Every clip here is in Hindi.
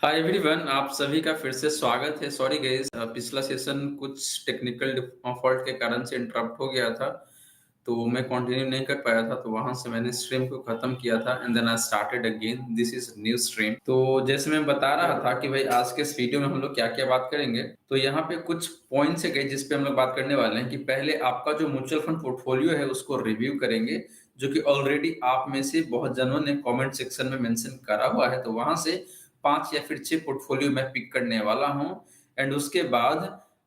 हाय एवरीवन, आप सभी का फिर से स्वागत है। सॉरी गाइस, पिछला सेशन कुछ टेक्निकल फॉल्ट के कारण से इंटरप्ट हो गया था, तो मैं कंटिन्यू नहीं कर पाया था। तो वहां से मैंने स्ट्रीम को खत्म किया था and then I started again. This is new stream. तो जैसे मैं बता रहा था कि भाई आज के इस वीडियो में हम लोग क्या क्या बात करेंगे, तो यहाँ पे कुछ पॉइंट्स है गए जिस पे हम लोग बात करने वाले हैं कि पहले आपका जो म्यूचुअल फंड पोर्टफोलियो है उसको रिव्यू करेंगे, जो कि ऑलरेडी आप में से बहुत जनों ने कमेंट सेक्शन में मेंशन करा हुआ है। तो वहां से 5 या फिर 6 पोर्टफोलियो मैं पिक करने वाला हूं। एंड उसके बाद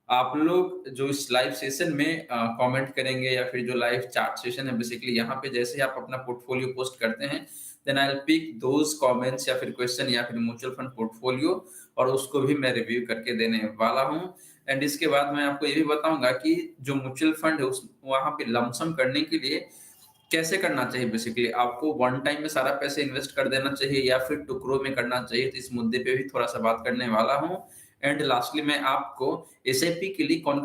आप लोग जो इस लाइव सेशन में कमेंट करेंगे या फिर जो लाइव चैट सेशन है, बेसिकली यहाँ पे जैसे ही आप अपना पोर्टफोलियो पोस्ट करते हैं, then I will pick those comments या फिर क्वेश्चन या फिर म्यूचुअल फंड पोर्टफोलियो, और उसको भी मैं रिव्यू करके देने वाला हूँ। एंड इसके बाद मैं आपको ये भी बताऊंगा कि जो म्यूचुअल फंड है उस वहां पे लमसम करने के लिए कैसे करना चाहिए। बेसिकली आपको वन टाइम में सारा पैसे इन्वेस्ट कर देना चाहिए या फिर टुकड़ों में करना चाहिए, तो इस मुद्दे पे भी थोड़ा सा बात करने वाला हूँ। एंड लास्टली मैं आपको एसआईपी के लिए कौन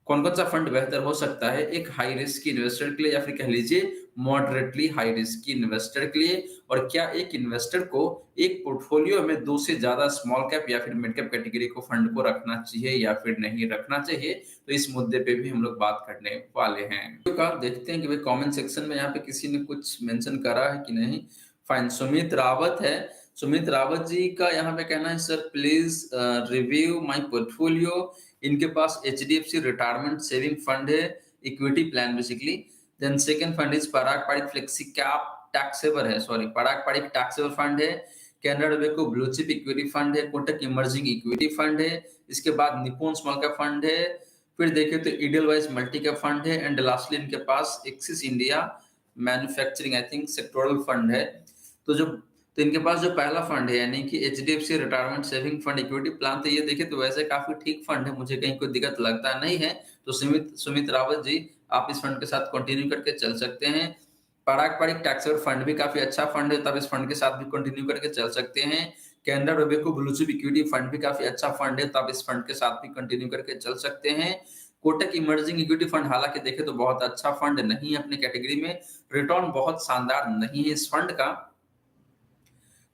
कौन सा फंड बेहतर हो सकता है, एक हाई रिस्क की इन्वेस्टर के लिए या फिर कह लीजिए मॉडरेटली हाई रिस्क की इन्वेस्टर के लिए, और क्या एक इन्वेस्टर को एक पोर्टफोलियो में 2 से ज्यादा स्मॉल कैप या फिर मिड कैप कैटेगरी को फंड को रखना चाहिए या फिर नहीं रखना चाहिए। तो इस मुद्दे पे भी हम लोग बात करने वाले हैं। तो का देखते हैं कि भाई कमेंट सेक्शन में यहाँ पे किसी ने कुछ मेंशन करा है कि नहीं। फाइन, सुमित रावत है। सुमित रावत जी का यहाँ पे कहना है, sir please review my portfolio. इनके पास एचडीएफसी रिटायरमेंट सेविंग फंड है, equity plan basically. Then second fund is Parag Parikh flexi cap taxable है, sorry Parag Parikh taxable fund है। Canara Robeco blue chip equity fund है, कोटक इमर्जिंग इक्विटी फंड है। इसके बाद निप्पॉन स्मॉल कैप फंड है। फिर देखें तो इडलवाइज मल्टी कैप फंड है। एंड लास्टली इनके पास Axis India manufacturing I think sectoral fund है। तो जो तो इनके पास जो पहला फंड है यानी कि HDFC retirement saving fund equity plan, तो ये देखे तो वैसे काफी ठीक फंड है, मुझे कहीं कोई दिक्कत लगता नहीं है। तो सुमित सुमित रावत जी, आप इस फंड के साथ कंटिन्यू करके चल सकते हैं। पारंपरिक टैक्सेबल फंड भी काफी अच्छा फंड है, तब इस फंड के साथ भी कंटिन्यू करके चल सकते हैं। Canara Robeco blue chip equity fund भी काफी अच्छा फंड है, तब इस फंड के साथ भी कंटिन्यू करके चल सकते हैं। कोटक इमर्जिंग इक्विटी फंड हालांकि देखे तो बहुत अच्छा फंड नहीं है अपने कैटेगरी में, रिटर्न बहुत शानदार नहीं है इस फंड का,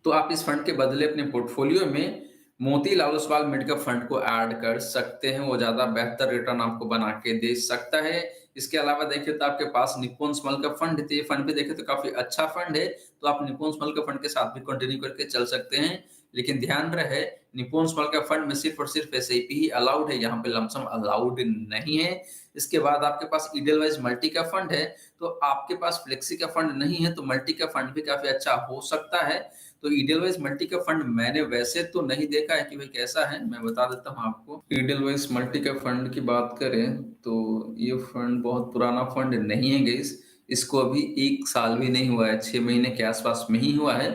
तो आप इस फंड के बदले अपने पोर्टफोलियो में Motilal Oswal mid cap fund को ऐड कर सकते हैं, वो ज्यादा बेहतर रिटर्न आपको बना के दे सकता है। इसके अलावा देखिए तो आपके पास निप्पॉन स्मॉल कैप फंड है, तो ये फंड भी देखे तो काफी अच्छा फंड है, तो आप निप्पॉन स्मॉल कैप फंड के साथ भी कंटिन्यू करके चल सकते हैं। लेकिन ध्यान रहे, निप्पॉन स्मॉल कैप फंड में सिर्फ और सिर्फ एसआईपी ही अलाउड है, यहाँ पे लमसम अलाउड नहीं है। इसके बाद आपके पास इडलवाइज मल्टी कैप फंड है, तो आपके पास फ्लेक्सी का फंड नहीं है, तो मल्टी कैप फंड भी काफी अच्छा हो सकता है। तो ईडलवाइज मल्टी कैप फंड मैंने वैसे तो नहीं देखा है कि भाई कैसा है, मैं बता देता हूँ आपको। ईडलवाइज मल्टी कैप फंड की बात करें तो ये फंड बहुत पुराना फंड नहीं है गाइस, इसको अभी 1 साल भी नहीं हुआ है, 6 महीने के आसपास में ही हुआ है।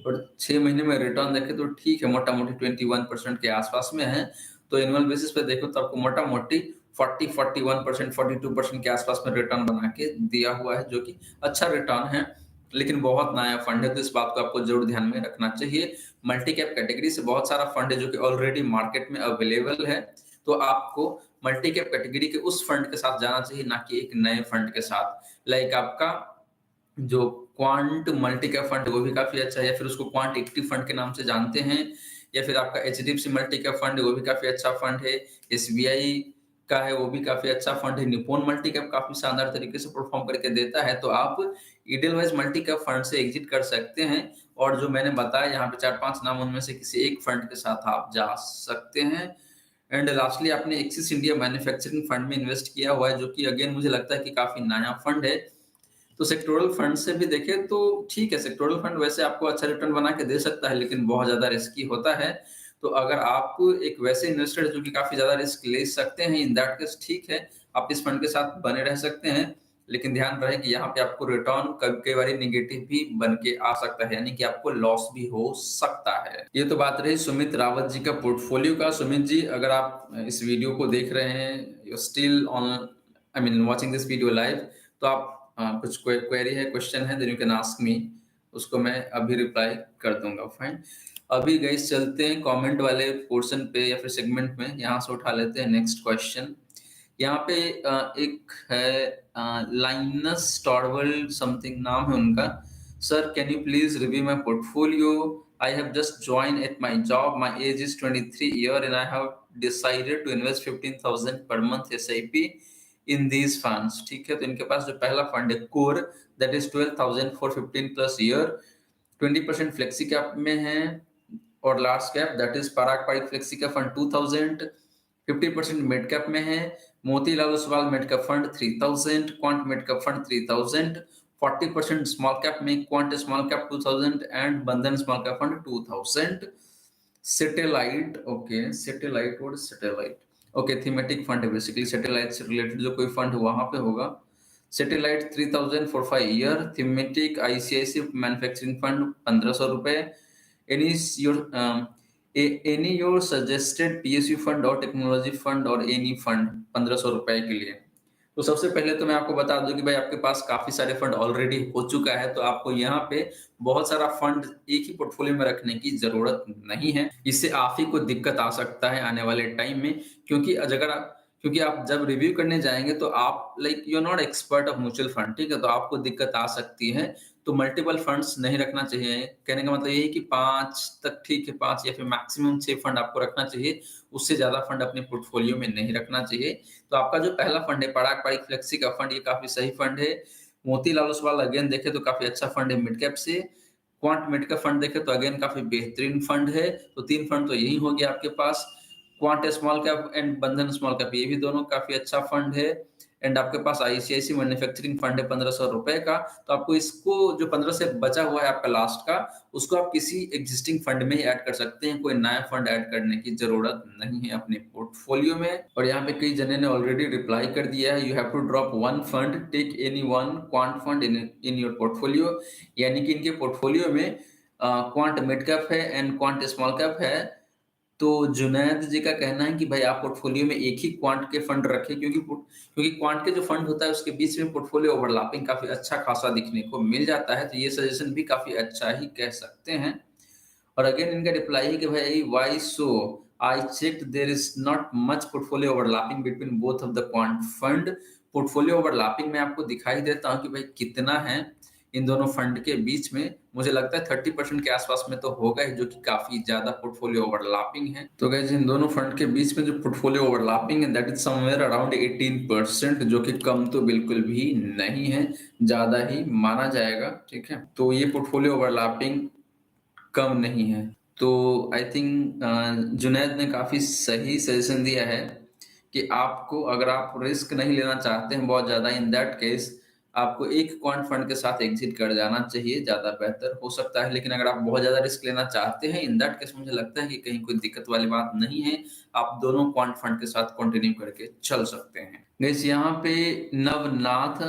और 6 महीने में रिटर्न देखे तो ठीक है, मोटा मोटी 21% के आसपास में है। तो एनुअल बेसिस पे देखो तो आपको मोटा मोटी 41%, 42% के आसपास में रिटर्न बना के दिया हुआ है, जो कि अच्छा रिटर्न है। लेकिन बहुत नया फंड है, तो इस बात को आपको जरूर ध्यान में रखना चाहिए। मल्टी कैप कैटेगरी से बहुत सारा फंड है जो कि ऑलरेडी मार्केट में अवेलेबल है, तो आपको मल्टी कैप कैटेगरी के उस फंड के साथ जाना चाहिए, ना कि एक नए फंड के साथ। लाइक आपका जो क्वांट मल्टी कैप फंड है वो भी काफी अच्छा है, या फिर उसको क्वांट इक्विटी फंड के नाम से जानते हैं। या फिर आपका एचडीएफसी मल्टी कैप फंड है, वो भी काफी अच्छा फंड है। एसबीआई का है, वो भी काफी अच्छा फंड है। निप्पॉन मल्टी कैप काफी शानदार तरीके से परफॉर्म करके देता है, तो आप इडलवाइज मल्टी कैप फंड से एग्जिट कर सकते हैं। और जो मैंने बताया यहाँ पे 4-5 नाम, उनमें से किसी एक फंड के साथ आप जा सकते हैं। एंड लास्टली आपने एक्सिस इंडिया मैन्युफैक्चरिंग फंड में इन्वेस्ट किया हुआ है, जो कि अगेन मुझे लगता है कि काफी नया फंड है। तो सेक्टोरल फंड से भी देखें तो ठीक है, सेक्टोरल फंड वैसे आपको अच्छा रिटर्न बना के दे सकता है, लेकिन बहुत ज्यादा रिस्की होता है। तो अगर आप एक वैसे इन्वेस्टर जो कि काफी ज्यादा रिस्क ले सकते हैं, इन दैट केस ठीक है, आप इस फंड के साथ बने रह सकते हैं। लेकिन ध्यान रहे कि यहाँ पे आपको रिटर्न कई बार नेगेटिव भी बन के आ सकता है, यानी कि आपको लॉस भी हो सकता है। ये तो बात रही सुमित रावत जी का पोर्टफोलियो का। सुमित जी, अगर आप इस वीडियो को देख रहे हैं, you still on, I mean watching this video live, तो आप कुछ क्वेरी है, क्वेश्चन है, then you can ask me, उसको मैं अभी रिप्लाई कर दूंगा। फाइन, अभी गाइस चलते हैं कमेंट वाले पोर्शन पे या फिर सेगमेंट में, यहाँ से उठा लेते हैं नेक्स्ट क्वेश्चन। यहाँ पे एक है लाइनस टॉरवल समथिंग नाम है उनका। Sir can you please review my portfolio, I have just joined at my job. My age is 23 year and I have decided to invest 15,000 per month SIP in these funds. ठीक है, तो इनके पास जो पहला फंड है core, that is 12,000 for 15 plus year, 20% flexi cap में है, और large cap that is Parag Parikh flexi का फंड 2000, 50% मिड कैप में है, Motilal Oswal mid cap fund 3000, quant mid cap fund 3000, 40% small cap में quant small cap 2000 and Bandhan small cap fund 2000। Satellite, okay satellite, what is satellite? Okay, thematic fund है बेसिकली, सैटेलाइट से रिलेटेड जो कोई फंड वहां पे होगा। Satellite 3000 for 5 year, thematic ICICI manufacturing fund 1500 रुपए। Any your any your suggested PSU fund और टेक्नोलॉजी फंड और एनी फंड 1500 रुपए के लिए। तो सबसे पहले तो मैं आपको बता दूं कि भाई आपके पास काफी सारे फंड ऑलरेडी हो चुका है, तो आपको यहाँ पे बहुत सारा फंड एक ही पोर्टफोलियो में रखने की जरूरत नहीं है। इससे आप ही को दिक्कत आ सकता है आने वाले टाइम में, क्योंकि आप जब रिव्यू करने जाएंगे तो आप like you are not expert of mutual fund, ठीक है, तो आपको दिक्कत आ सकती है। तो मल्टीपल फंड्स नहीं रखना चाहिए। कहने का मतलब ये है कि 5 तक ठीक है, 5 या फिर मैक्सिमम 6 फंड आपको रखना चाहिए, उससे ज्यादा फंड अपने पोर्टफोलियो में नहीं रखना चाहिए। तो आपका जो पहला फंड है पराग पारिक फ्लेक्सी का फंड, ये काफी सही फंड है। मोतीलाल ओसवाल अगेन देखे तो काफी अच्छा फंड है मिड कैप से। क्वांट मिड का फंड देखे तो अगेन काफी बेहतरीन फंड है। तो 3 फंड तो यही हो गया आपके पास। Quant small cap and Bandhan small cap, ये भी दोनों काफी अच्छा फंड है। एंड आपके पास आईसीआईसी मैन्युफैक्चरिंग फंड है 1500 रुपए का। तो आपको इसको जो 15 से बचा हुआ है आपका लास्ट का, उसको आप किसी एग्जिस्टिंग फंड में ही ऐड कर सकते हैं। कोई नया फंड ऐड करने की जरूरत नहीं है अपने पोर्टफोलियो में। और यहाँ पे कई जने ने ऑलरेडी रिप्लाई कर दिया है, you have to drop one fund, take any one quant fund in your portfolio. यानी कि इनके पोर्टफोलियो में क्वांट मिड कैप है एंड क्वांट स्मॉल कैप है। तो जुनैद जी का कहना है कि भाई आप पोर्टफोलियो में एक ही क्वांट के फंड रखें, क्योंकि क्वांट के जो फंड होता है उसके बीच में पोर्टफोलियो ओवरलैपिंग काफी अच्छा खासा दिखने को मिल जाता है। तो ये सजेशन भी काफी अच्छा ही कह सकते हैं। और अगेन इनका रिप्लाई है कि भाई why so, I checked there is not much portfolio overlapping between both of the quant fund. Portfolio overlapping में आपको दिखाई देता हूं कि भाई कितना है इन दोनों फंड के बीच में। मुझे लगता है 30% के आसपास में तो होगा ही, जो कि काफी ज्यादा पोर्टफोलियो ओवरलैपिंग है। तो गाइस इन दोनों फंड के बीच में जो पोर्टफोलियो ओवरलैपिंग है दैट इज समवेयर अराउंड 18%, जो कि कम तो बिल्कुल भी नहीं है, ज्यादा ही माना जाएगा। ठीक है, तो ये पोर्टफोलियो ओवरलैपिंग कम नहीं है। तो आई थिंक जुनैद ने काफी सही सजेशन दिया है कि आपको, अगर आप रिस्क नहीं लेना चाहते हैं बहुत ज्यादा, इन दैट केस आपको एक क्वांट फंड के साथ एग्जिट कर जाना चाहिए, ज्यादा बेहतर हो सकता है। लेकिन अगर आप बहुत ज्यादा रिस्क लेना चाहते हैं इन दैट केस, मुझे लगता है कि कहीं कोई दिक्कत वाली बात नहीं है, आप दोनों क्वांट फंड के साथ कंटिन्यू करके चल सकते हैं। गाइस यहाँ पे नवनाथ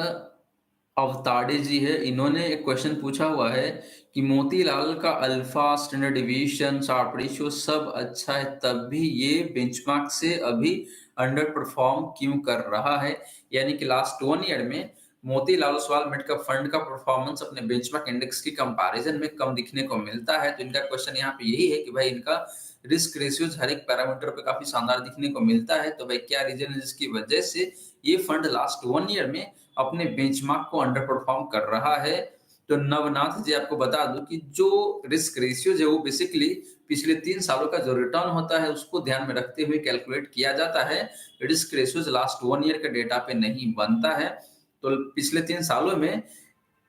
अवताड़े जी है, इन्होंने एक क्वेश्चन पूछा हुआ है कि मोतीलाल का alpha, standard division, Sharpe ratio सब अच्छा है, तब भी ये बेंचमार्क से अभी अंडर परफॉर्म क्यों कर रहा है। यानी कि लास्ट 1 ईयर में Motilal Oswal mid cap fund का परफॉर्मेंस अपने बेंचमार्क इंडेक्स की कंपैरिजन में कम दिखने को मिलता है। तो इनका क्वेश्चन यहाँ पे यही है कि भाई इनका रिस्क रेशियोज हर एक पैरामीटर पे काफी शानदार दिखने को मिलता है, तो भाई क्या रीजन है जिसकी वजह से ये फंड लास्ट 1 ईयर में अपने बेंचमार्क को अंडर परफॉर्म कर रहा है। तो नवनाथ जी आपको बता दूं कि जो रिस्क रेशियोज है वो बेसिकली पिछले 3 सालों का जो रिटर्न होता है उसको ध्यान में रखते हुए कैलकुलेट किया जाता है। रिस्क रेशियोज लास्ट 1 ईयर के डेटा पे नहीं बनता है। तो पिछले 3 सालों में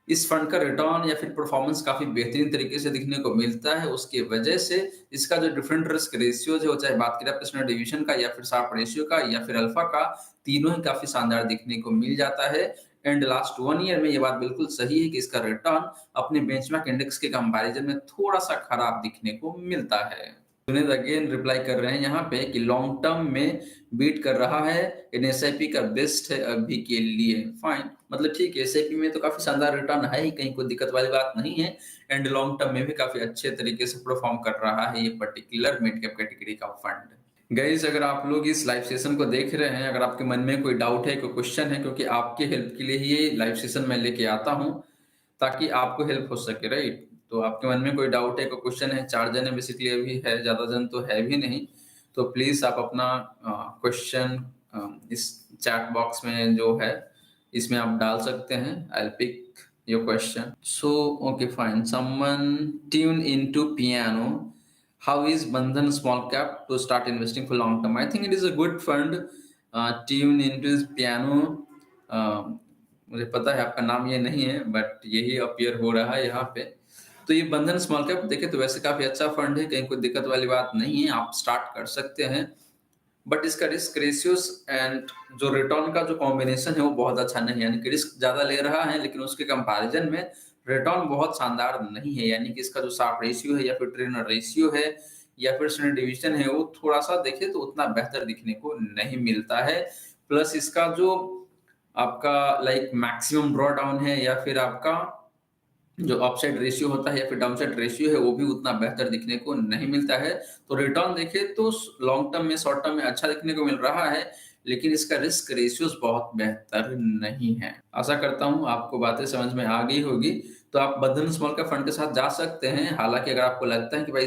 इस फंड का रिटर्न या फिर परफॉर्मेंस काफी बेहतरीन तरीके से दिखने को मिलता है। उसकी वजह से इसका जो डिफरेंट रिस्क रेशियोज है, चाहे बात करें आप स्टैंडर्ड डिवीजन का या फिर शार्प रेशियो का या फिर अल्फा का, तीनों ही काफी शानदार दिखने को मिल जाता है। एंड लास्ट 1 ईयर में ये बात बिल्कुल सही है कि इसका रिटर्न अपने बेंचमार्क इंडेक्स के कंपैरिजन में थोड़ा सा खराब दिखने को मिलता है। सुनील अगेन रिप्लाई कर रहे हैं यहाँ पे कि लॉन्ग टर्म में बीट कर रहा है, इन एसआईपी का बेस्ट है अभी के लिए। फाइन, मतलब ठीक है, एसआईपी में तो काफी शानदार रिटर्न है ही, कहीं कोई दिक्कत वाली बात नहीं है। एंड लॉन्ग टर्म में भी काफी अच्छे तरीके से परफॉर्म कर रहा है ये पर्टिकुलर मिड कैप कैटेगरी का फंड। गाइस अगर आप लोग इस लाइव सेशन को देख रहे हैं, अगर आपके मन में कोई डाउट है, कोई क्वेश्चन है, क्योंकि आपके हेल्प के लिए ही ये लाइव सेशन मैं लेके आता हूँ ताकि आपको हेल्प हो सके, राइट। तो आपके मन में कोई डाउट है, कोई क्वेश्चन है, 4 जने बेसिकली अभी है, ज्यादा जन तो है भी नहीं, तो प्लीज आप अपना क्वेश्चन इस चैट बॉक्स में जो है इसमें आप डाल सकते हैं। I will pick your question. So, okay, fine. Someone tune into piano. How is Bandhan Small Cap to start investing for long term? I think it is a good fund. Tune into piano. मुझे पता है आपका नाम ये नहीं है, बट यही अपीयर हो रहा है यहाँ पे। तो ये बंधन स्मॉल कैप देखे तो वैसे काफी अच्छा फंड है, कहीं कोई दिक्कत वाली बात नहीं है, आप स्टार्ट कर सकते हैं। बट इसका रिस्क रेशियोस एंड जो रिटर्न का जो कॉम्बिनेशन है वो बहुत अच्छा नहीं है, यानी कि रिस्क ज्यादा ले रहा है लेकिन उसके कंपैरिजन में रिटर्न बहुत शानदार नहीं है। यानी कि इसका जो शार्प रेशियो है या फिर ट्रेनर रेशियो है या फिर स्टैंडर्ड डिवीजन है वो थोड़ा सा देखे तो उतना बेहतर दिखने को नहीं मिलता है। प्लस इसका जो आपका लाइक मैक्सिमम ड्रॉ डाउन है या फिर आपका जो अपसाइड रेशियो होता है या फिर डाउनसाइड रेशियो है वो भी उतना बेहतर दिखने को नहीं मिलता है। तो रिटर्न देखें तो लॉन्ग टर्म में शॉर्ट टर्म में अच्छा दिखने को मिल रहा है, लेकिन इसका रिस्क रेशियोज बहुत बेहतर नहीं है। आशा करता हूँ आपको बातें समझ में आ गई होगी। तो आप बंधन स्मॉल कैप फंड के साथ जा सकते हैं। हालांकि अगर आपको लगता है कि भाई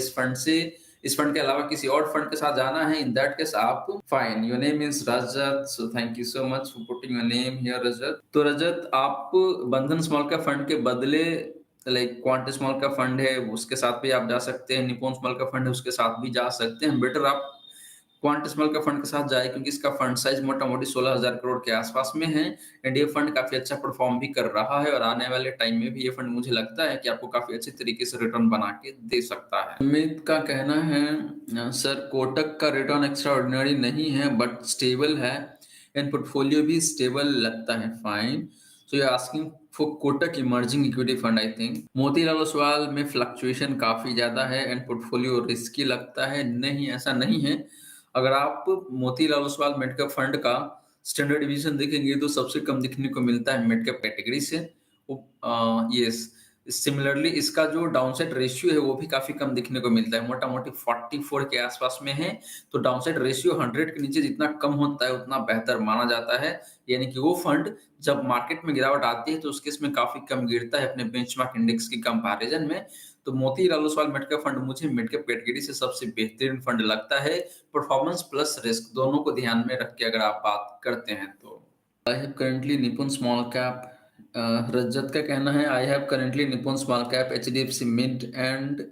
इस फंड के अलावा किसी और फंड के साथ जाना है, इन दैट केस आप fine. Your name is Rajat, so thank you so much for putting your name here Rajat. तो रजत, आप बंधन स्मॉल कैप फंड के बदले लाइक क्वांट स्मॉल का फंड है उसके साथ भी आप जा सकते हैं, निप्पॉन स्मॉल का फंड है उसके साथ भी जा सकते हैं। बेटर आप क्वांट स्मॉल का फंड के साथ जाए, क्योंकि इसका फंड साइज मोटा मोटी 16,000 करोड़ के आसपास में है एंड ये फंड काफी अच्छा परफॉर्म भी कर रहा है और आने वाले टाइम में भी ये फंड मुझे लगता है कि आपको काफी अच्छे तरीके से रिटर्न बना के दे सकता है। अमित का कहना है सर कोटक का रिटर्न एक्स्ट्रा ऑर्डिनरी नहीं है बट स्टेबल है एंड पोर्टफोलियो भी स्टेबल लगता है। Fine, so you asking for Kotak emerging equity fund. I think Motilal Oswal में फ्लक्चुएशन काफी ज्यादा है एंड पोर्टफोलियो रिस्की लगता है। नहीं, ऐसा नहीं है। अगर आप Motilal Oswal mid cap fund का स्टैंडर्ड डिवीजन देखेंगे तो सबसे कम दिखने को मिलता है मिड कैप कैटेगरी से। यस, सिमिलरली इसका जो डाउनसाइड रेशियो है वो भी काफी कम दिखने को मिलता है, मोटा मोटी 44 के आसपास में है। तो डाउनसाइड रेशियो 100 के नीचे जितना कम होता है उतना बेहतर माना जाता है। यानी कि वो फंड जब मार्केट में गिरावट आती है तो उसके इसमें काफी कम गिरता है अपने बेंचमार्क इंडेक्स की कंपैरिजन में। तो Motilal Oswal mid cap fund मुझे मिड कैप कैटेगरी से सबसे बेहतरीन फंड लगता है, परफॉर्मेंस प्लस रिस्क दोनों को ध्यान में रख के अगर आप बात करते हैं तो। I have currently Nippon small cap. Rajat का कहना है I have currently Nippon small cap, HDFC mid and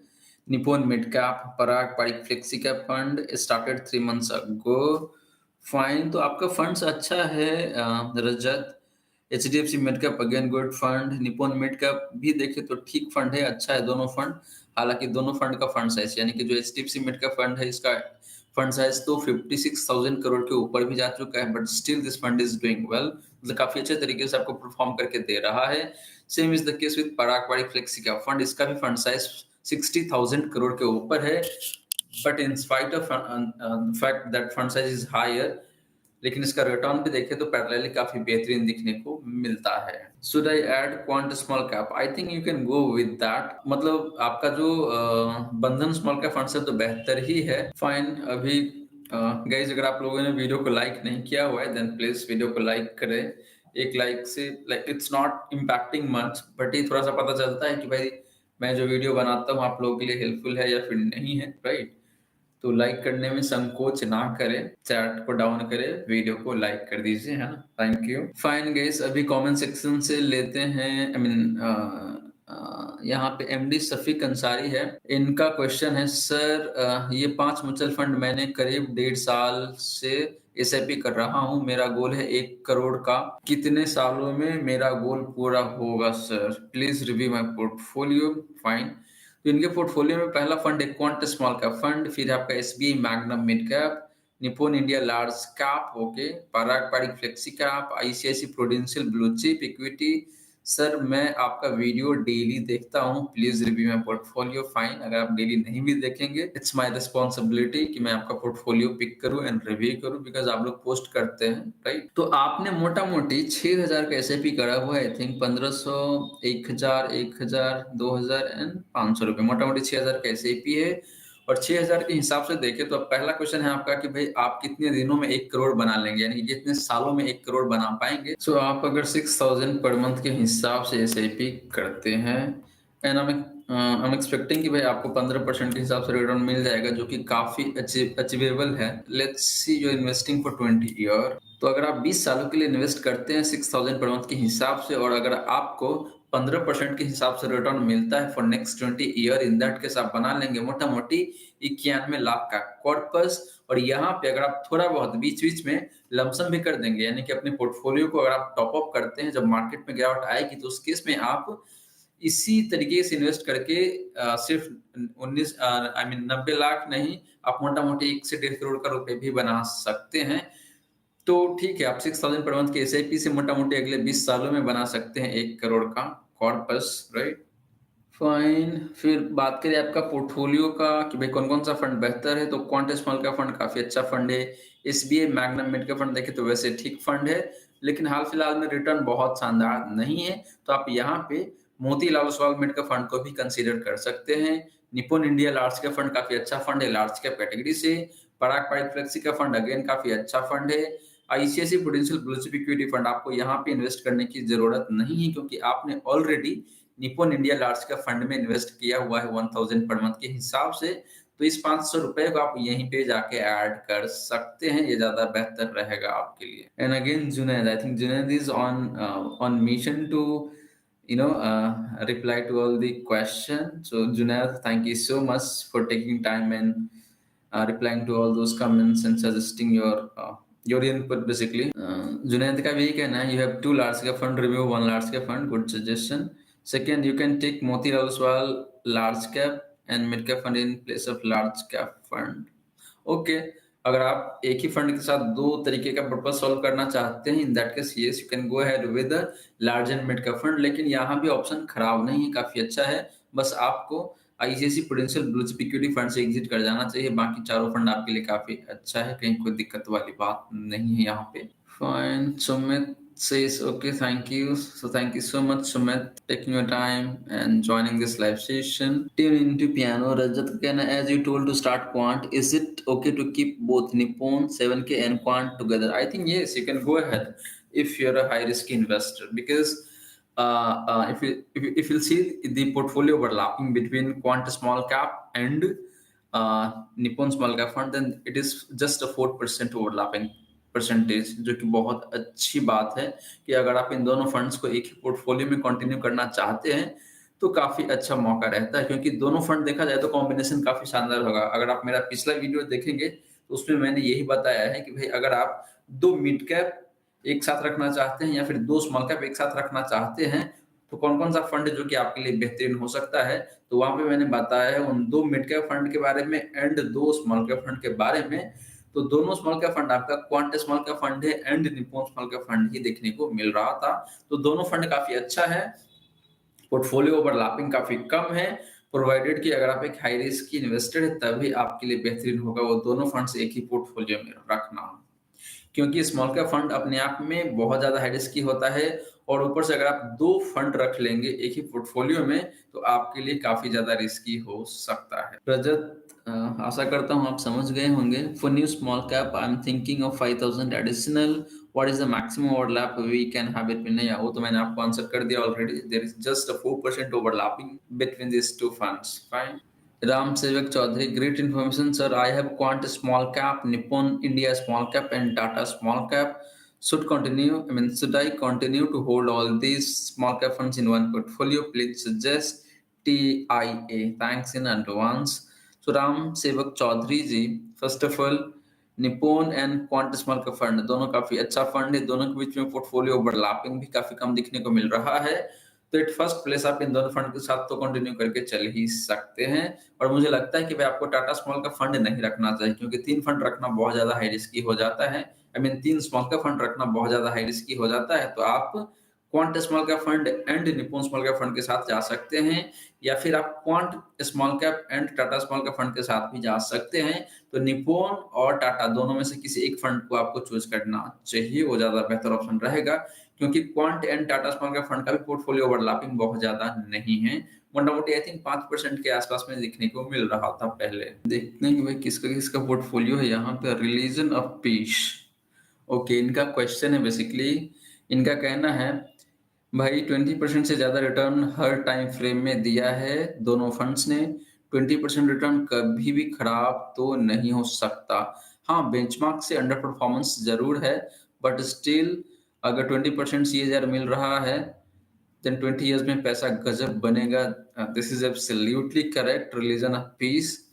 Nippon mid cap, Parag Parikh flexi cap fund started 3 months अगो। फाइन, तो आपका फंड्स अच्छा है Rajat. HDFC mid cap again good fund, Nippon mid cap भी देखे तो ठीक फंड है, अच्छा है दोनों फंड। हालांकि दोनों फंड का फंड साइज यानी कि जो एचडीएफसी मिड कैप फंड है इसका फंड साइज तो 56,000 करोड़ के ऊपर भी जा चुका है, but still this fund is doing well, मतलब काफी अच्छे तरीके से आपको परफॉर्म करके दे रहा है। Same is the case with Parag Parikh flexi cap fund, इसका भी फंड साइज 60,000 करोड़ के ऊपर है, but in spite of fact that fund size is higher, लेकिन इसका रिटर्न भी देखें तो पैरेलली काफी बेहतरीन दिखने को मिलता है। Should I add quant small cap? I think you can go with that. मतलब आपका जो बंधन स्मॉल कैप फंड से तो बेहतर ही है। फाइन, अभी गाइस अगर आप लोगों ने वीडियो को लाइक नहीं किया हुआ है देन प्लीज वीडियो को लाइक करें। एक लाइक से like it's not impacting much, but ये थोड़ा सा पता चलता है कि भाई मैं जो वीडियो बनाता हूँ आप लोगों के लिए हेल्पफुल है या फिर नहीं है, राइट? तो लाइक करने में संकोच ना करें, चैट को डाउन करें, वीडियो को लाइक कर दीजिए, है ना? Thank you. फाइन गाइस, अभी कमेंट सेक्शन से लेते हैं। आई मीन यहाँ पे एमडी शफीक अंसारी है, इनका क्वेश्चन है सर ये 5 म्यूचुअल फंड मैंने करीब 1.5 साल से एसआईपी कर रहा हूँ, मेरा गोल है 1 करोड़ का, कितने सालों में मेरा गोल पूरा होगा sir? Please review my portfolio. Fine, तो इनके पोर्टफोलियो में पहला फंड है क्वांट स्मॉल कैप फंड, फिर आपका SBI Magnum mid cap, Nippon India large cap, okay, Parag Parikh flexi cap, ICICI prudential blue chip equity. Sir मैं आपका वीडियो डेली देखता हूँ, please review my portfolio. Fine, अगर आप डेली नहीं भी देखेंगे इट्स माय रिस्पॉन्सिबिलिटी कि मैं आपका पोर्टफोलियो पिक करूँ एंड रिव्यू करूँ, बिकॉज आप लोग पोस्ट करते हैं, राइट? तो आपने मोटा मोटी 6,000 का एसआईपी करा हुआ है, आई थिंक 1,500, 1,000, 1,000, 2,000 एंड 500 रुपए, मोटा मोटी 6,000 का एसआईपी है। और 6,000 के हिसाब से देखें तो अब पहला क्वेश्चन है आपका कि भाई आप कितने दिनों में 1 करोड़ बना लेंगे, यानी कि कितने सालों में 1 करोड़ बना पाएंगे। सो आप अगर 6,000 पर मंथ के हिसाब से एसआईपी करते हैं एंड I'm एक्सपेक्टिंग कि भाई आपको 15% के हिसाब से रिटर्न मिल जाएगा, जो कि काफी अचीवेबल है। Let's see you investing for 20 year, तो अगर आप 20 सालों के लिए इन्वेस्ट करते हैं 6,000 पर मंथ के हिसाब से और अगर आपको 15% के हिसाब से रिटर्न मिलता है for next 20 year, in that case आप बना लेंगे मोटा-मोटी 91 लाख का कॉर्पस। और यहाँ पे अगर आप थोड़ा बहुत बीच-बीच में लमसम भी कर देंगे, यानी कि अपने पोर्टफोलियो को अगर आप टॉप अप करते हैं, जब मार्केट में गिरावट आएगी, तो उस केस में आप इसी तरीके से इन्वेस्ट करके सिर्फ 19 आई मीन 90 लाख नहीं, आप मोटा-मोटी 1 से 1.5 करोड़ का रुपए भी बना सकते हैं। तो ठीक है, आप 6000 पर मंथ के एसआईपी से मोटा-मोटी अगले 20 सालों में बना सकते हैं 1 करोड़ का कॉर्पस, राइट? फाइन। फिर बात करें आपका पोर्टफोलियो का कि भाई कौन-कौन सा फंड बेहतर है, तो क्वांट स्मॉल का फंड काफ़ी अच्छा फंड है। एसबीआई मैग्नम मिड का फंड देखें तो वैसे ठीक फंड है, लेकिन हाल-फिलहाल में रिटर्न बहुत शानदार नहीं है, तो आप यहाँ पे मोतीलाल ओसवाल मिड का फंड को भी कंसीडर कर सकते हैं। Nippon India large cap fund काफ़ी अच्छा फंड है लार्ज कैप कैटेगरी से। पराग पारित फ्लेक्सी का फंड अगेन काफ़ी अच्छा फंड है। ICICI prudential blue chip equity fund आपको यहाँ पे इन्वेस्ट करने की ज़रूरत नहीं है, क्योंकि आपने already Nippon India large cap fund में इन्वेस्ट किया हुआ है 1000 पर मंथ के हिसाब से, तो इस 500 रुपए को आप यहीं पे जाके ऐड कर सकते हैं, ये ज़्यादा बेहतर रहेगा आपके लिए। And again Junaid, I think Junaid is on mission to reply to all the question. So Junaid, thank you so much for taking time and replying to all those comments and suggesting your input basically. Junaid का भी यही कहना है, you have two large cap fund, review one large cap fund, good suggestion. Second, you can take Motilal Oswal large cap and mid cap fund in place of large cap fund. Okay, अगर आप एक ही फंड के साथ दो तरीके का पर्पस सॉल्व करना चाहते हैं, इन that case yes you can go ahead with large and mid cap fund, लेकिन यहाँ भी ऑप्शन खराब नहीं है, काफी अच्छा है। बस आपको ICICI prudential blue chip equity fund से एग्जिट कर जाना चाहिए, बाकी चारों फंड आपके लिए काफी अच्छा है, कहीं कोई दिक्कत वाली बात नहीं है यहाँ पे। Fine. Sumit says okay, thank you. So thank you so much, Sumit, taking your time and joining this live session. Tune into piano. Rajat Kana, as you told to start quant, is it okay to keep both Nippon 7K and quant together? I think yes, you can go ahead if you're a high risk investor, because if you see the portfolio overlapping between quant small cap and Nippon small cap fund, then it is just a 4% overlapping percentage, जो कि बहुत अच्छी बात है कि अगर आप इन दोनों फंड्स को एक ही पोर्टफोलियो में कंटिन्यू करना चाहते हैं, तो काफी अच्छा मौका रहता है, क्योंकि दोनों फंड देखा जाए तो कॉम्बिनेशन काफी शानदार होगा। अगर आप मेरा पिछला वीडियो देखेंगे तो उसमें मैंने यही बताया है कि भाई अगर आप दो मिड कैप एक साथ रखना चाहते हैं या फिर दो स्मॉल कैप एक साथ रखना चाहते हैं, तो कौन कौन सा फंड जो कि आपके लिए बेहतरीन हो सकता है, तो वहां पे मैंने बताया है उन दो मिड कैप फंड के बारे में एंड दो स्मॉल कैप फंड के बारे में। तो दोनों स्मॉल कैप फंड आपका क्वांट स्मॉल कैप फंड है and Nippon small cap fund ही देखने को मिल रहा था। तो दोनों फंड काफी अच्छा है, पोर्टफोलियो ओवरलैपिंग काफी कम है, प्रोवाइडेड कि अगर आप एक हाई रिस्क की इन्वेस्टर है तभी आपके लिए बेहतरीन होगा वो दोनों फंड्स एक ही पोर्टफोलियो में रखना, क्योंकि स्मॉल कैप फंड अपने आप में बहुत ज्यादा हाई रिस्की होता है, और ऊपर से अगर आप दो फंड रख लेंगे एक ही पोर्टफोलियो में तो आपके लिए काफी ज्यादा रिस्की हो सकता है। रजत, आशा करता हूँ आप समझ गए होंगे। For new small cap I am thinking of 5000 additional, what is the maximum overlap we can have it? नहीं, वो तो मैंने आपको आंसर कर दिया already, there is just a 4% overlapping between this two funds. Fine. Ram Sevak Chaudhary, great information, sir. I have Quant small cap, Nippon India small cap, and Tata small cap. Should I continue to hold all these small cap funds in one portfolio? Please suggest TIA. Thanks in advance. So Ram Sevak Chaudhary ji, first of all, Nippon and quant small का फंड दोनों काफी अच्छा फंड है, दोनों के बीच में पोर्टफोलियो ओवरलैपिंग भी काफी कम दिखने को मिल रहा है, तो एट फर्स्ट प्लेस आप इन दोनों फंड के साथ तो कंटिन्यू करके चल ही सकते हैं। और मुझे लगता है कि भाई आपको टाटा स्मॉल का फंड नहीं रखना चाहिए, क्योंकि तीन फंड रखना बहुत ज्यादा हाई रिस्की हो जाता है। आई मीन तीन स्मॉल का फंड रखना बहुत ज्यादा हाई रिस्की हो जाता है, तो आप quant small cap fund and Nippon small cap fund के साथ जा सकते हैं, या फिर आप quant small cap and Tata small cap fund के साथ भी जा सकते हैं। तो निप्पॉन और टाटा दोनों में से किसी एक फंड को आपको चूज करना चाहिए, वो ज्यादा बेहतर ऑप्शन रहेगा, क्योंकि quant and Tata small cap fund का भी पोर्टफोलियो ओवरलैपिंग बहुत ज्यादा नहीं है, मोटा-मोटी आई थिंक 5% के आसपास में दिखने को मिल रहा था पहले। देखते हैं कि भाई किसका किसका पोर्टफोलियो है यहाँ पे। रिलीजन ऑफ पीस, ओके, इनका क्वेश्चन है बेसिकली, इनका कहना है भाई 20% से ज्यादा रिटर्न हर टाइम फ्रेम में दिया है दोनों फंड्स ने, 20% रिटर्न कभी भी खराब तो नहीं हो सकता। हाँ, बेंचमार्क से अंडर परफॉर्मेंस जरूर है, बट स्टिल अगर 20% सीएजीआर मिल रहा है देन 20 इयर्स में पैसा गजब बनेगा। This is absolutely correct. Religion of peace.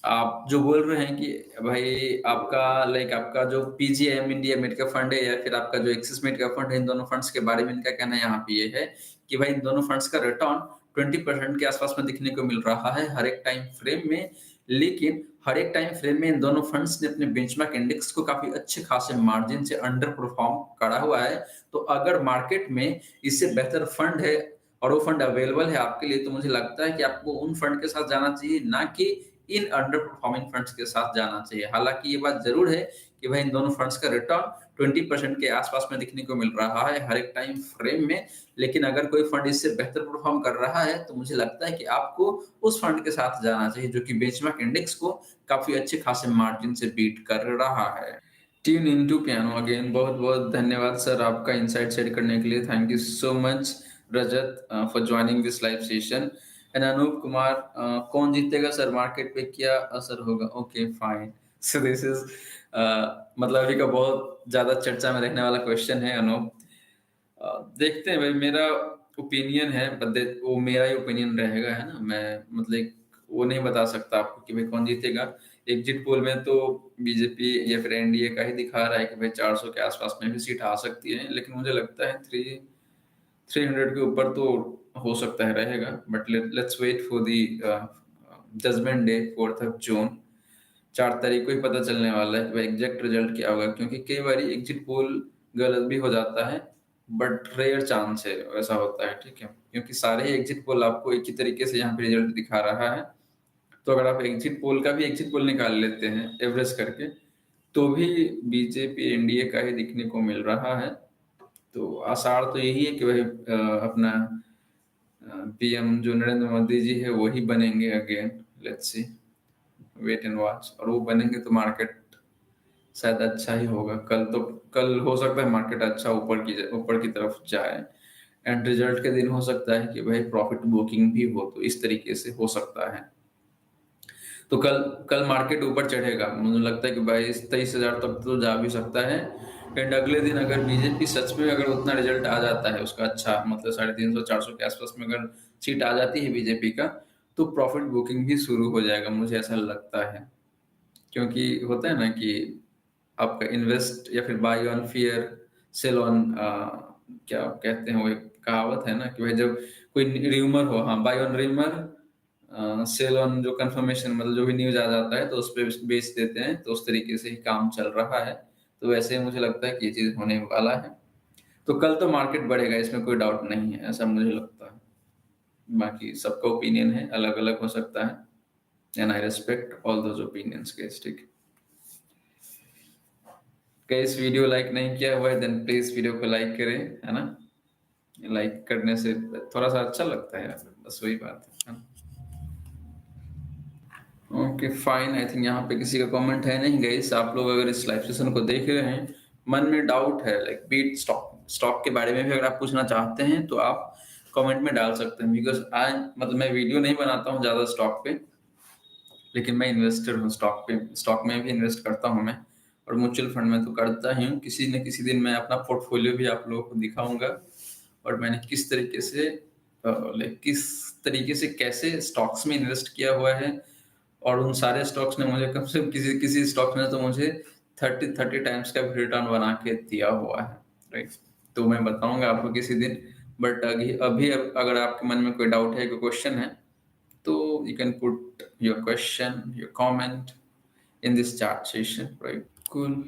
आप जो बोल रहे हैं कि भाई आपका लाइक आपका जो पीजीआईएम इंडिया मिड का फंड है या फिर आपका जो एक्सिस मिड का फंड है, इन दोनों फंड्स के बारे में इनका कहना यहाँ पे ये है कि भाई इन दोनों फंड्स का रिटर्न 20% के आसपास में दिखने को मिल रहा है हर एक टाइम फ्रेम में। लेकिन हर एक टाइम फ्रेम में इन दोनों फंड्स ने अपने बेंचमार्क इंडेक्स को काफी अच्छे खासे मार्जिन से अंडर परफॉर्म करा हुआ है। तो अगर मार्केट में इससे बेहतर फंड है और वो फंड अवेलेबल है आपके लिए, तो मुझे लगता है कि आपको उन फंड के साथ जाना चाहिए, ना कि इन अंडर परफॉर्मिंग फंड्स के साथ जाना चाहिए। हालांकि ये बात जरूर है कि भाई इन दोनों फंड्स का रिटर्न 20% के आसपास में दिखने को मिल रहा है हर एक टाइम फ्रेम में। लेकिन अगर कोई फंड इससे बेहतर परफॉर्म कर रहा है तो मुझे लगता है कि आपको उस फंड के साथ जाना चाहिए जो कि बेंचमार्क इंडेक्स को काफी अच्छे खासे मार्जिन से बीट कर रहा है। ट्यून इनटू पियानो अगेन, बहुत बहुत धन्यवाद सर आपका इंसाइट शेयर करने के लिए। Thank you so much Rajat for joining this live session. And Anup Kumar, कौन जीतेगा सर, मार्केट पे क्या असर होगा? Okay fine. So this is मतलब अभी का बहुत ज्यादा चर्चा में रहने वाला क्वेश्चन है अनूप। देखते हैं भाई, मेरा ओपिनियन है, बदले वो मेरा ही ओपिनियन रहेगा, है ना। मैं मतलब वो नहीं बता सकता आपको कि भाई कौन जीतेगा। एग्जिट पोल में तो बीजेपी या फिर एनडीए का ही दिखा रहा है कि भाई 400 के आसपास में भी सीट आ सकती है। लेकिन मुझे लगता है 300 के ऊपर तो हो सकता है रहेगा। But let's wait for the judgement day 4 June. 4 तारीख को ही पता चलने वाला है कि भाई एग्जैक्ट रिजल्ट क्या होगा, क्योंकि कई बार एग्जिट पोल गलत भी हो जाता है, बट रेयर चांस है ऐसा होता है, ठीक है। क्योंकि सारे ही एग्जिट पोल आपको एक ही तरीके से यहाँ पे रिजल्ट दिखा रहा है। तो अगर आप एग्जिट पोल का भी एग्जिट पोल निकाल लेते हैं एवरेज करके, तो भी बीजेपी एनडीए का ही दिखने को मिल रहा है। तो आसार तो यही है कि भाई अपना पीएम जो नरेंद्र मोदी जी है वही बनेंगे again. Let's see, wait and watch. और वो बनेंगे तो मार्केट शायद अच्छा ही होगा। कल हो सकता है मार्केट अच्छा ऊपर की तरफ जाए। एंड रिजल्ट के दिन हो सकता है कि भाई प्रॉफिट बुकिंग भी हो, तो इस तरीके से हो सकता है। तो कल कल मार्केट ऊपर चढ़ेगा, मुझे लगता है कि 22-23 हजार तक तो जा भी सकता है। एंड अगले दिन अगर बीजेपी सच में अगर उतना रिजल्ट आ जाता है उसका अच्छा, मतलब 350-400 के आसपास में अगर सीट आ जाती है बीजेपी का, तो प्रॉफिट बुकिंग भी शुरू हो जाएगा, मुझे ऐसा लगता है। क्योंकि होता है ना कि आपका इन्वेस्ट या फिर buy on fear sell on, क्या कहते हैं वो, एक कहावत है ना कि भाई जब कोई र्यूमर हो, हाँ, buy on rumour sell on जो कंफर्मेशन, मतलब जो भी न्यूज आ जाता है तो उस पर बेच देते हैं। तो उस तरीके से ही काम चल रहा है। तो वैसे ही मुझे लगता है कि ये चीज होने वाला है। तो कल तो मार्केट बढ़ेगा, इसमें कोई डाउट नहीं है, ऐसा मुझे लगता है। बाकी सबका ओपिनियन है, अलग अलग हो सकता है। And I respect all those opinions के। ठीक है, इस वीडियो लाइक नहीं किया हुआ है देन प्लीज वीडियो को लाइक करें, है ना। लाइक करने से थोड़ा सा अच्छा लगता है यार, बस वही बात है ना। ओके फाइन, आई थिंक यहाँ पे किसी का कमेंट है नहीं गाइस। आप लोग अगर इस लाइव सेशन को देख रहे हैं, मन में डाउट है लाइक बीट स्टॉक स्टॉक के बारे में भी अगर आप पूछना चाहते हैं तो आप कमेंट में डाल सकते हैं। बिकॉज आई मतलब मैं वीडियो नहीं बनाता हूँ ज्यादा स्टॉक पे, लेकिन मैं इन्वेस्टर हूँ स्टॉक पे। स्टॉक में भी इन्वेस्ट करता हूँ मैं, और म्यूचुअल फंड में तो करता ही हूँ। किसी न किसी दिन मैं अपना पोर्टफोलियो भी आप लोगों को दिखाऊंगा, और मैंने किस तरीके से किस तरीके से कैसे स्टॉक्स में इन्वेस्ट किया हुआ है। और उन सारे स्टॉक्स ने मुझे कम से कम किसी किसी स्टॉक ने तो मुझे 30 टाइम्स का भी रिटर्न बना के दिया हुआ है, राइट। तो मैं बताऊंगा आपको किसी दिन। बट अभी अगर आपके मन में कोई डाउट है, कोई क्वेश्चन है, तो you can put your question, your comment in this chat session, right. Cool,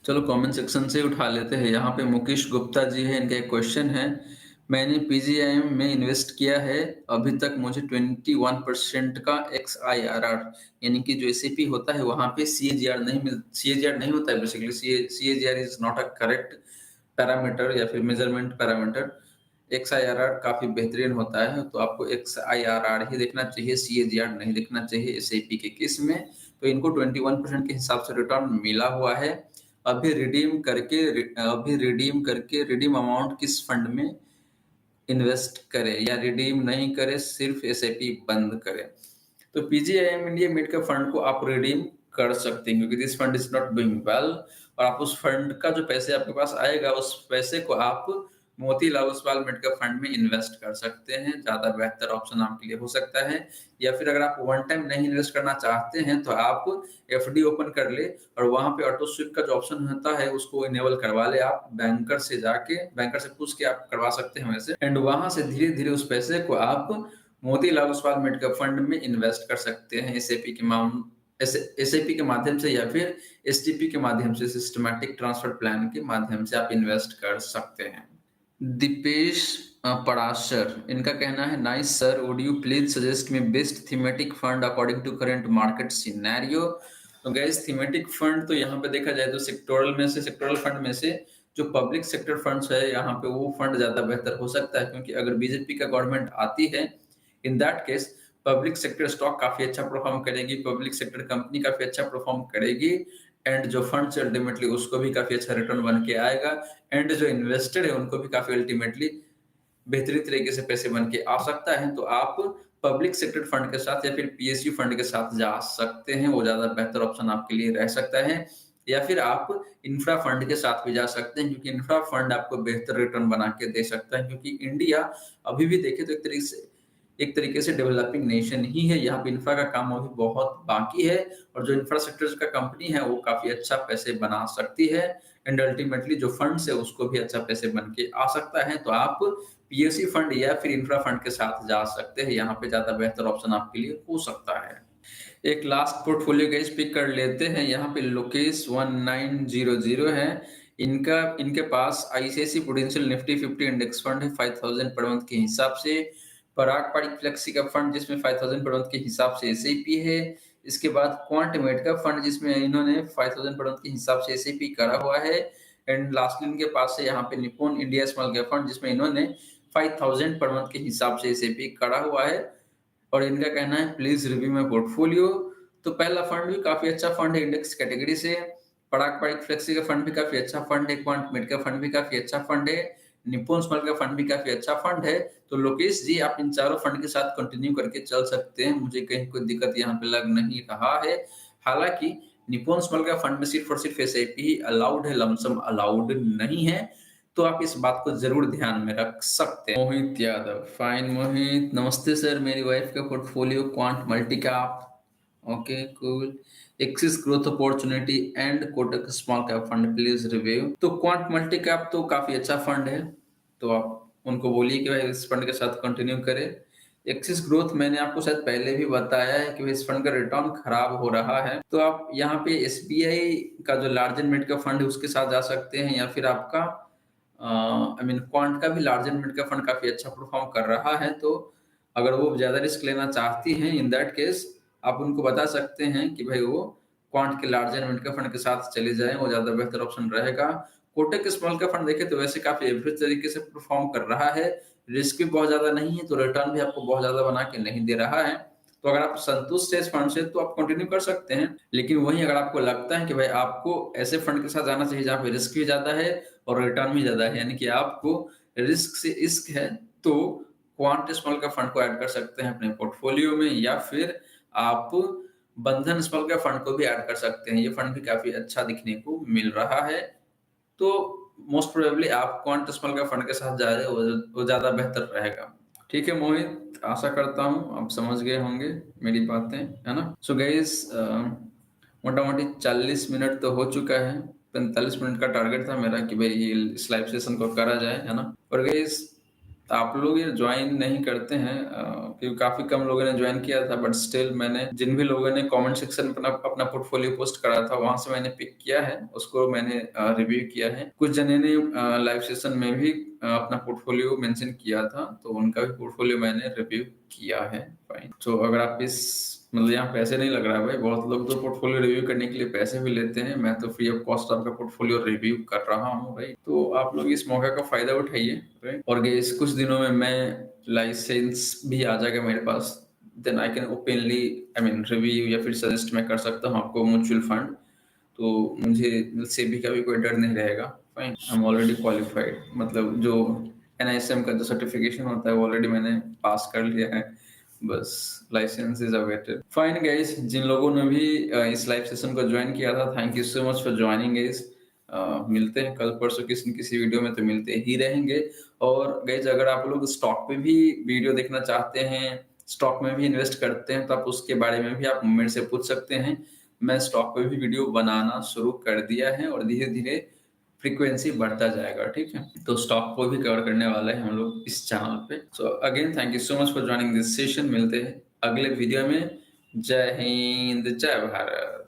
चलो कमेंट सेक्शन से उठा लेते हैं। यहाँ पे मुकेश गुप्ता जी है, इनका एक क्वेश्चन है। मैंने पीजीआईएम में इन्वेस्ट किया है, अभी तक मुझे 21% का XIRR, यानी कि जो एसआईपी होता है वहां पे सीएजीआर नहीं होता है। Basically CAGR is not a correct parameter या फिर मेजरमेंट पैरामीटर। XIRR काफी बेहतरीन होता है, तो आपको XIRR ही देखना चाहिए, सीएजीआर नहीं देखना चाहिए एसआईपी के केस में। तो इनको 21% के हिसाब से रिटर्न मिला हुआ है। अभी रिडीम करके रिडीम अमाउंट किस फंड में इन्वेस्ट करे या रिडीम नहीं करे, सिर्फ एसआईपी बंद करे। तो पीजीआईएम इंडिया मिड का फंड को आप रिडीम कर सकते हैं, क्योंकि this fund is not doing well. और आप उस फंड का जो पैसे आपके पास आएगा, उस पैसे को आप Motilal Oswal mid cap fund में इन्वेस्ट कर सकते हैं, ज़्यादा बेहतर ऑप्शन आपके लिए हो सकता है। या फिर अगर आप वन टाइम नहीं इन्वेस्ट करना चाहते हैं तो आप एफडी ओपन कर ले और वहाँ पे ऑटो स्वीप का जो ऑप्शन होता है उसको इनेबल करवा ले। आप बैंकर से पूछ के आप करवा सकते हैं वैसे, एंड वहाँ से धीरे-धीरे उस पैसे को आप Motilal Oswal mid cap fund में इन्वेस्ट कर सकते हैं एसआईपी के माध्यम से, या फिर एसटीपी के माध्यम से, सिस्टमैटिक ट्रांसफर प्लान के माध्यम से आप इन्वेस्ट कर सकते हैं। दीपेश पराशर, इनका कहना है nice sir, would you please suggest me best thematic fund according to current market scenario. तो गाइस थीमेटिक फंड तो यहाँ पे देखा जाए तो सेक्टोरल फंड में से जो पब्लिक सेक्टर फंड्स है यहाँ पे वो फंड ज्यादा बेहतर हो सकता है, क्योंकि अगर बीजेपी का गवर्नमेंट आती है in that case public sector stock काफी अच्छा परफॉर्म करेगी, पब्लिक सेक्टर कंपनी काफी अच्छा परफॉर्म करेगी, एंड जो फंड से अल्टीमेटली उसको भी काफी अच्छा रिटर्न बन के आएगा, एंड जो इन्वेस्टेड है उनको भी काफी अल्टीमेटली बेहतरीन तरीके से पैसे बन के आ सकता है। तो आप पब्लिक सेक्टर फंड के साथ या फिर पीएसयू फंड के साथ जा सकते हैं, वो ज्यादा बेहतर ऑप्शन आपके लिए रह सकता है। या फिर आप इंफ्रा फंड के साथ भी जा सकते हैं, क्योंकि इंफ्रा फंड आपको बेहतर रिटर्न बना के दे सकता है, क्योंकि इंडिया अभी भी देखे तो एक तरीके से डेवलपिंग नेशन ही है। यहाँ पे इंफ्रा का काम अभी बहुत बाकी है, और जो इंफ्रास्ट्रक्चर का कंपनी है वो काफी अच्छा पैसे बना सकती है, एंड अल्टीमेटली जो फंड्स है उसको भी अच्छा पैसे बन के आ सकता है। तो आप पीएसयू फंड या फिर इंफ्रा फंड के साथ जा सकते हैं, यहाँ पे ज्यादा बेहतर ऑप्शन आपके लिए हो सकता है। एक लास्ट पोर्टफोलियो गाइस पिक कर लेते हैं। यहाँ पे लोकेश 1900 है। इनके पास ICICI prudential Nifty 50 index fund है 5000 पर मंथ के हिसाब से। पराग पारिक फ्लेक्सी का फंड जिसमें 5000 पर मंथ के हिसाब से एसआईपी है। इसके बाद क्वांटमेट का फंड जिसमें इन्होंने 5000 पर मंथ के हिसाब से एसआईपी करा हुआ है। एंड लास्टली इनके पास है यहाँ पे Nippon India small cap fund जिसमें इन्होंने 5000 पर मंथ के हिसाब से एसआईपी करा हुआ है। और इनका कहना है प्लीज रिव्यू माई पोर्टफोलियो। तो पहला फंड भी काफी अच्छा फंड है इंडेक्स कैटेगरी से। पराग पारिक फ्लेक्सी का फंड भी काफी अच्छा फंड है। क्वांट मिड का फंड भी काफी अच्छा फंड है। निप्पॉन स्मॉल का फंड भी काफी अच्छा फंड है। तो लोकेश जी आप इन चारों फंड के साथ कंटिन्यू करके चल सकते हैं, मुझे कहीं कोई दिक्कत यहाँ पे लग नहीं रहा है। हालांकि निप्पॉन स्मॉल का फंड में सिर्फ और सिर्फ एसआईपी ही अलाउड है, लमसम अलाउड नहीं है। तो आप इस बात को जरूर ध्यान में रख सकते हैं। मोहित यादव, फाइन मोहित, नमस्ते सर, मेरी वाइफ का portfolio quant multi cap, okay cool, axis growth opportunity and Kotak small cap fund, please review. तो क्वांट मल्टी कैप तो काफी अच्छा फंड है, तो आप उनको बोलिए कि भाई इस फंड के साथ कंटिन्यू करें। एक्सिस ग्रोथ मैंने आपको शायद पहले भी बताया है कि इस फंड का रिटर्न खराब हो रहा है, तो आप यहाँ पे एसबीआई का जो लार्ज एंड मिड का फंड है उसके साथ जा सकते हैं, या फिर आपका क्वांट का भी लार्ज एंड मिड का फंड काफी अच्छा परफॉर्म कर रहा है। तो अगर वो ज्यादा रिस्क लेना चाहती हैं इन दैट केस आप उनको बता सकते हैं कि भाई वो क्वांट के लार्ज एंड मिड का फंड के साथ चले जाएं, वो ज्यादा बेहतर ऑप्शन रहेगा। कोटक स्मॉल का फंड देखे तो वैसे काफी एवरेज तरीके से परफॉर्म कर रहा है, रिस्क भी बहुत ज्यादा नहीं है, तो रिटर्न भी आपको बहुत ज्यादा बना के नहीं दे रहा है। तो अगर आप संतुष्ट है इस फंड से तो आप कंटिन्यू कर सकते हैं। लेकिन वहीं अगर आपको लगता है कि भाई आपको ऐसे फंड के साथ जाना चाहिए जहाँ पे रिस्क भी ज्यादा है और रिटर्न भी ज्यादा है, यानी कि आपको रिस्क से इश्क है, तो क्वांट स्मॉल का फंड को ऐड कर सकते हैं अपने पोर्टफोलियो में, या फिर आप बंधन स्मॉल का फंड को भी ऐड कर सकते हैं। ये फंड भी काफी अच्छा दिखने को मिल रहा है। तो मोस्ट प्रोबेबली आप क्वांट स्मॉल का फंड के साथ जा रहे हो, वो ज्यादा बेहतर रहेगा। ठीक है मोहित, आशा करता हूँ आप समझ गए होंगे मेरी बातें, है ना। सो गाइस मोटा मोटी 40 मिनट तो हो चुका है, 45 मिनट का टारगेट था मेरा कि भाई ये इस लाइव सेशन को करा जाए, है ना। और गाइस आप लोग ये ज्वाइन नहीं करते हैं क्योंकि काफी कम लोगों ने ज्वाइन किया था, बट स्टिल मैंने जिन भी लोगों ने कमेंट सेक्शन में अपना पोर्टफोलियो पोस्ट करा था वहां से मैंने पिक किया है, उसको मैंने रिव्यू किया है। कुछ जने ने लाइव सेशन में भी अपना पोर्टफोलियो मेंशन किया था, तो उनका भी पोर्टफोलियो मैंने रिव्यू किया है। फाइन। तो अगर आप इस मतलब यहाँ पैसे नहीं लग रहा है भाई, बहुत लोग तो पोर्टफोलियो रिव्यू करने के लिए पैसे भी लेते हैं, मैं तो फ्री ऑफ कॉस्ट आपका पोर्टफोलियो रिव्यू कर रहा हूँ भाई। तो आप लोग इस मौके का फायदा उठाइए, राइट। और गाइस कुछ दिनों में मैं लाइसेंस भी आ जाएगा मेरे पास, then I can openly review या फिर सजेस्ट मैं कर सकता हूँ आपको म्यूचुअल फंड। तो मुझे सेबी का भी कोई डर नहीं रहेगा। Fine, I am already qualified, मतलब जो एनआईएसएम का जो सर्टिफिकेशन होता है वो ऑलरेडी मैंने पास कर लिया है, बस licence is awaited. Fine guys, जिन लोगों ने भी इस लाइव सेशन को ज्वाइन किया था, thank you so much for joining guys. मिलते हैं कल परसों किसी न किसी वीडियो में तो मिलते ही रहेंगे। और गाइस अगर आप लोग स्टॉक पे भी वीडियो देखना चाहते हैं, स्टॉक में भी इन्वेस्ट करते हैं, तो आप उसके बारे में भी आप मेरे से पूछ सकते हैं। मैं स्टॉक पे भी वीडियो बनाना शुरू कर दिया है और धीरे-धीरे फ्रीक्वेंसी बढ़ता जाएगा, ठीक है? तो स्टॉक को भी कवर करने वाले हैं हम लोग इस चैनल पे। So again thank you so much for joining this session. मिलते हैं अगले वीडियो में। जय हिंद, जय भारत।